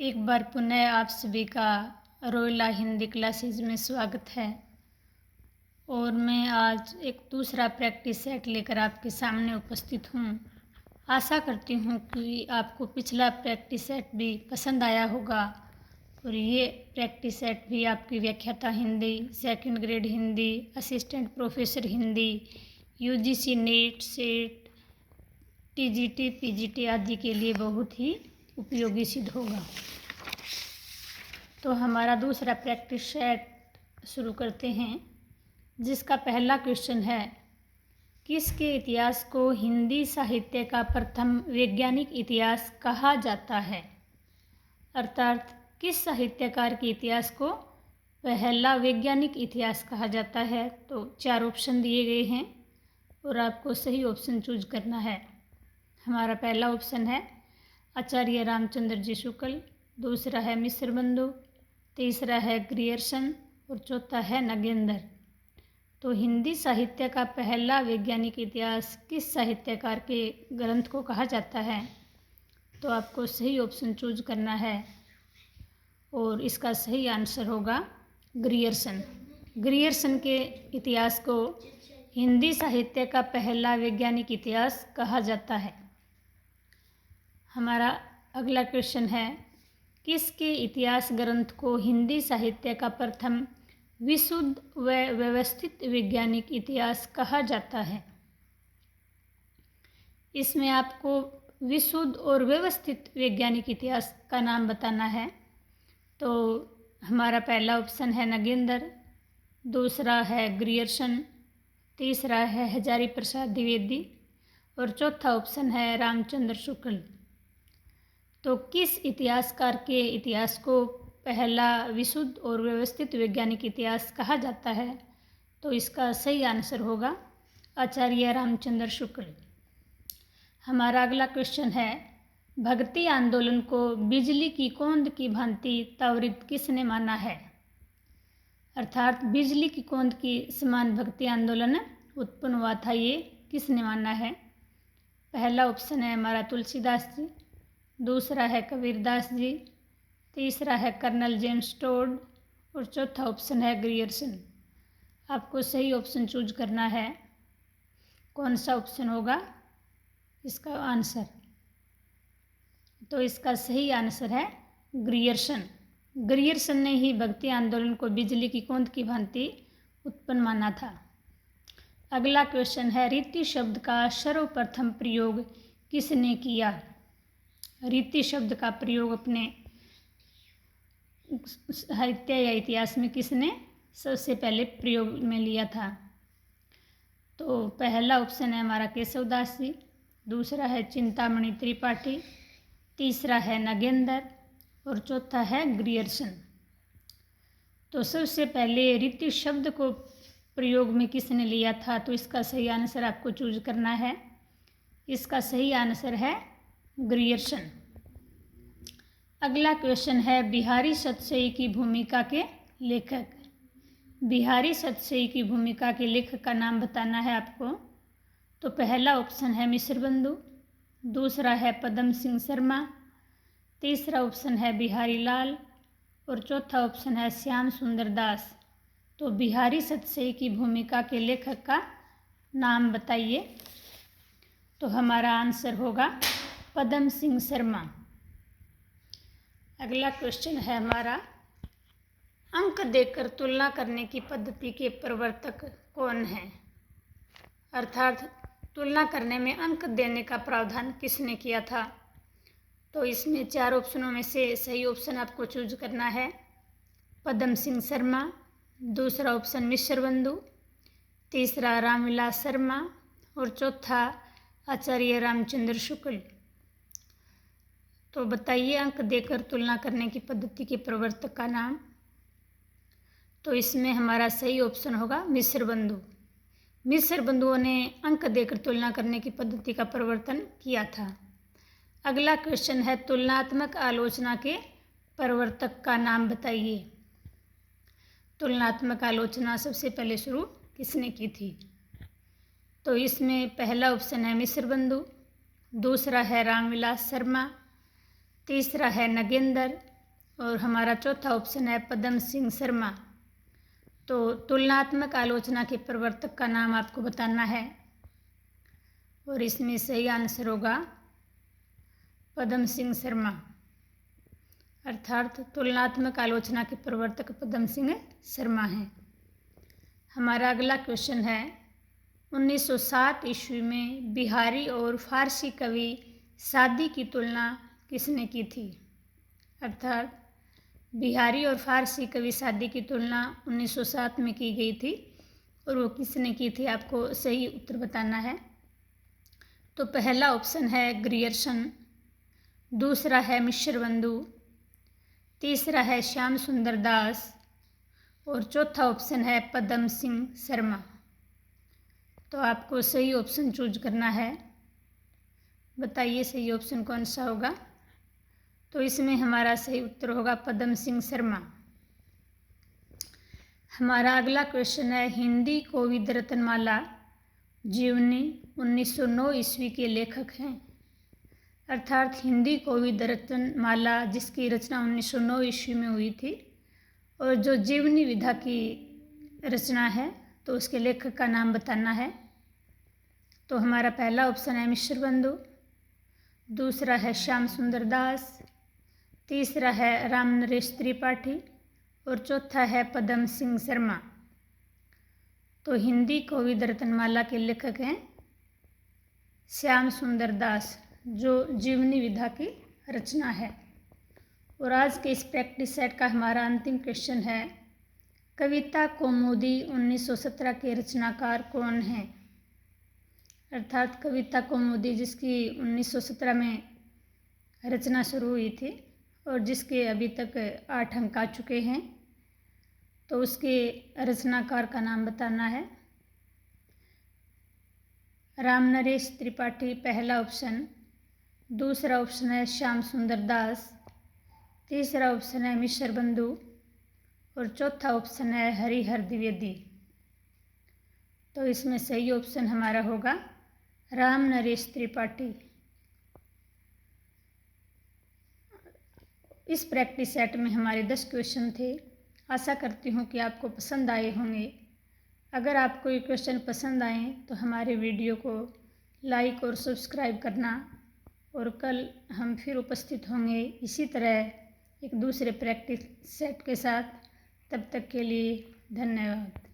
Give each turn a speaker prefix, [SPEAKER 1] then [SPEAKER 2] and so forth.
[SPEAKER 1] एक बार पुनः आप सभी का रोयला हिंदी क्लासेस में स्वागत है। और मैं आज एक दूसरा प्रैक्टिस सेट लेकर आपके सामने उपस्थित हूँ। आशा करती हूँ कि आपको पिछला प्रैक्टिस सेट भी पसंद आया होगा और ये प्रैक्टिस सेट भी आपकी व्याख्याता Hindi, second grade Hindi, assistant professor Hindi, UGC net, set, TGT, PGT आदि के लिए बहुत ही उपयोगी सिद्ध होगा। तो हमारा दूसरा प्रैक्टिस सेट शुरू करते हैं, जिसका पहला क्वेश्चन है, किसके इतिहास को हिंदी साहित्य का प्रथम वैज्ञानिक इतिहास कहा जाता है। अर्थात किस साहित्यकार के इतिहास को पहला वैज्ञानिक इतिहास कहा जाता है। तो 4 ऑप्शन दिए गए हैं और आपको सही ऑप्शन चूज करना है। हमारा पहला ऑप्शन है आचार्य रामचंद्र जी शुक्ल, दूसरा है मिस्र बंधु, तीसरा है ग्रियर्सन और चौथा है नगेंद्र। तो हिंदी साहित्य का पहला वैज्ञानिक इतिहास किस साहित्यकार के ग्रंथ को कहा जाता है। तो आपको सही ऑप्शन चूज करना है और इसका सही आंसर होगा ग्रियर्सन। ग्रियर्सन के इतिहास को हिंदी साहित्य का पहला वैज्ञानिक इतिहास कहा जाता है। हमारा अगला क्वेश्चन है, किसके इतिहास ग्रंथ को हिंदी साहित्य का प्रथम विशुद्ध व व्यवस्थित वैज्ञानिक इतिहास कहा जाता है। इसमें आपको विशुद्ध और व्यवस्थित वैज्ञानिक इतिहास का नाम बताना है। तो हमारा पहला ऑप्शन है नगेंद्र, दूसरा है ग्रियर्सन, तीसरा है हजारी प्रसाद द्विवेदी और चौथा ऑप्शन है रामचंद्र शुक्ल। तो किस इतिहासकार के इतिहास को पहला विशुद्ध और व्यवस्थित वैज्ञानिक इतिहास कहा जाता है। तो इसका सही आंसर होगा आचार्य रामचंद्र शुक्ल। हमारा अगला क्वेश्चन है, भक्ति आंदोलन को बिजली की कौंद की भांति त्वरित किसने माना है। अर्थात बिजली की कौंद की समान भक्ति आंदोलन उत्पन्न हुआ था, ये किसने माना है। पहला ऑप्शन है हमारा तुलसीदास जी, दूसरा है कबीरदास जी, तीसरा है कर्नल जेम्स टोड और चौथा ऑप्शन है ग्रियर्सन। आपको सही ऑप्शन चूज करना है। कौन सा ऑप्शन होगा इसका आंसर। तो इसका सही आंसर है ग्रियर्सन। ग्रियर्सन ने ही भक्ति आंदोलन को बिजली की कौंद की भांति उत्पन्न माना था। अगला क्वेश्चन है, रीति शब्द का सर्वप्रथम प्रयोग किसने किया। रीति शब्द का प्रयोग अपने साहित्य या इतिहास में किसने सबसे पहले प्रयोग में लिया था। तो पहला ऑप्शन है हमारा केशवदास जी, दूसरा है चिंतामणि त्रिपाठी, तीसरा है नगेंद्र और चौथा है ग्रियर्सन। तो सबसे पहले रीति शब्द को प्रयोग में किसने लिया था। तो इसका सही आंसर आपको चूज करना है। इसका सही आंसर है ग्रियर्सन। अगला क्वेश्चन है, बिहारी सतसई की भूमिका के लेखक। बिहारी सतसई की भूमिका के लेखक का नाम बताना है आपको। तो पहला ऑप्शन है मिस्र बंधु, दूसरा है पदम सिंह शर्मा, तीसरा ऑप्शन है बिहारी लाल और चौथा ऑप्शन है श्याम सुंदर दास। तो बिहारी सतसई की भूमिका के लेखक का नाम बताइए। तो हमारा आंसर होगा पदम सिंह शर्मा। अगला क्वेश्चन है हमारा, अंक देकर तुलना करने की पद्धति के प्रवर्तक कौन है। अर्थात तुलना करने में अंक देने का प्रावधान किसने किया था। तो इसमें 4 ऑप्शनों में से सही ऑप्शन आपको चूज करना है। पदम सिंह शर्मा, दूसरा ऑप्शन मिस्र बंधु, तीसरा रामविलास शर्मा और चौथा आचार्य रामचंद्र शुक्ल। तो बताइए अंक देकर तुलना करने की पद्धति के प्रवर्तक का नाम। तो इसमें हमारा सही ऑप्शन होगा मिस्र बंधु। मिस्र बंधुओं ने अंक देकर तुलना करने की पद्धति का प्रवर्तन किया था। अगला क्वेश्चन है, तुलनात्मक आलोचना के प्रवर्तक का नाम बताइए। तुलनात्मक आलोचना सबसे पहले शुरू किसने की थी। तो इसमें पहला ऑप्शन है मिस्र बंधु, दूसरा है रामविलास शर्मा, तीसरा है नगेंद्र और हमारा चौथा ऑप्शन है पद्म सिंह शर्मा। तो तुलनात्मक आलोचना के प्रवर्तक का नाम आपको बताना है और इसमें सही आंसर होगा पद्म सिंह शर्मा, अर्थात तुलनात्मक आलोचना के प्रवर्तक पद्म सिंह शर्मा हैं। हमारा अगला क्वेश्चन है 1907 ईस्वी में बिहारी और फारसी कवि सादी की तुलना किसने की थी? अर्थात बिहारी और फारसी कवि सादी की तुलना 1907 में की गई थी और वो किसने की थी, आपको सही उत्तर बताना है। तो पहला ऑप्शन है ग्रियर्सन, दूसरा है मिश्रबंधु, तीसरा है श्याम सुंदर दास और चौथा ऑप्शन है पद्म सिंह शर्मा। तो आपको सही ऑप्शन चूज करना है। बताइए सही ऑप्शन कौन सा होगा। तो इसमें हमारा सही उत्तर होगा पद्म सिंह शर्मा। हमारा अगला क्वेश्चन है हिंदी कोविद रत्नमाला जीवनी 1909 ईस्वी के लेखक हैं। अर्थात हिंदी कोविद रत्नमाला जिसकी रचना 1909 ईस्वी में हुई थी और जो जीवनी विधा की रचना है तो उसके लेखक का नाम बताना है। तो हमारा पहला ऑप्शन है मिश्रबंधु, दूसरा है श्याम सुंदर दास, तीसरा है राम नरेश त्रिपाठी और चौथा है पद्म सिंह शर्मा। तो हिंदी कोविद रत्नमाला के लेखक हैं श्याम सुंदर दास, जो जीवनी विधा की रचना है। और आज के इस प्रैक्टिस सेट का हमारा अंतिम क्वेश्चन है कविता कौमुदी 1917 के रचनाकार कौन हैं? अर्थात कविता कौमुदी जिसकी 1917 में रचना शुरू हुई थी और जिसके अभी तक 8 अंक आ चुके हैं, तो उसके रचनाकार का नाम बताना है। राम नरेश त्रिपाठी पहला ऑप्शन, दूसरा ऑप्शन है श्याम सुंदर दास, तीसरा ऑप्शन है मिश्रबंधु और चौथा ऑप्शन है हरिहर द्विवेदी। तो इसमें सही ऑप्शन हमारा होगा राम नरेश त्रिपाठी। इस प्रैक्टिस सेट में हमारे 10 क्वेश्चन थे। आशा करती हूँ कि आपको पसंद आए होंगे। अगर आपको ये क्वेश्चन पसंद आए तो हमारे वीडियो को लाइक और सब्सक्राइब करना, और कल हम फिर उपस्थित होंगे इसी तरह एक दूसरे प्रैक्टिस सेट के साथ। तब तक के लिए धन्यवाद।